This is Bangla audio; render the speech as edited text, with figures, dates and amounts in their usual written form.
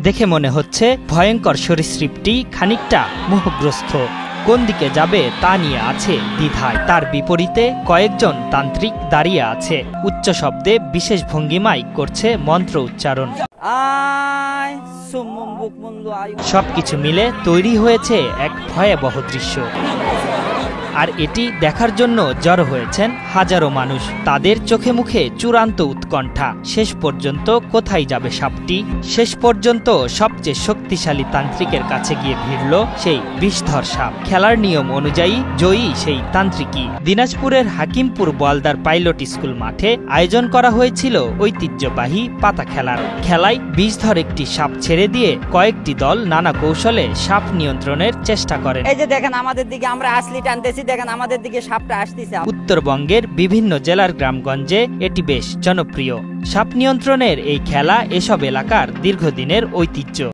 দেখে মনে হচ্ছে ভয়ঙ্কর সরীসৃপটি খানিকটা মোহগ্রস্ত। কোন দিকে যাবে তা নিয়ে আছে দ্বিধায়। তার বিপরীতে কয়েকজন তান্ত্রিক দাঁড়িয়ে আছে, উচ্চ শব্দে বিশেষ ভঙ্গিমায় করছে মন্ত্র উচ্চারণ। সবকিছু মিলে তৈরি হয়েছে এক ভয়াবহ দৃশ্য। আর এটি দেখার জন্য জড়ো হয়েছেন হাজারো মানুষ। তাদের চোখে মুখে চূড়ান্ত উৎকণ্ঠা। শেষ পর্যন্ত কোথায় যাবে সাপটি? শেষ পর্যন্ত সবচেয়ে শক্তিশালী তান্ত্রিকের কাছে গিয়ে ভিড়ল সেই বিষধর সাপ। খেলার নিয়ম অনুযায়ী জয়ী সেই তান্ত্রিকই। দিনাজপুরের হাকিমপুর বোয়ালদার পাইলট স্কুল মাঠে আয়োজন করা হয়েছিল ঐতিহ্যবাহী পাতা খেলার। খেলায় বিষধর একটি সাপ ছেড়ে দিয়ে কয়েকটি দল নানা কৌশলে সাপ নিয়ন্ত্রণের চেষ্টা করেন। এই যে দেখেন আমাদের দিকে, আমরা আসলি টানতেছি, দেখেন আমাদের দিকে সাপটা আসতেছে। উত্তরবঙ্গের বিভিন্ন জেলার গ্রামগঞ্জে এটি বেশ জনপ্রিয়। সাপ নিয়ন্ত্রণের এই খেলা এসব এলাকার দীর্ঘদিনের ঐতিহ্য।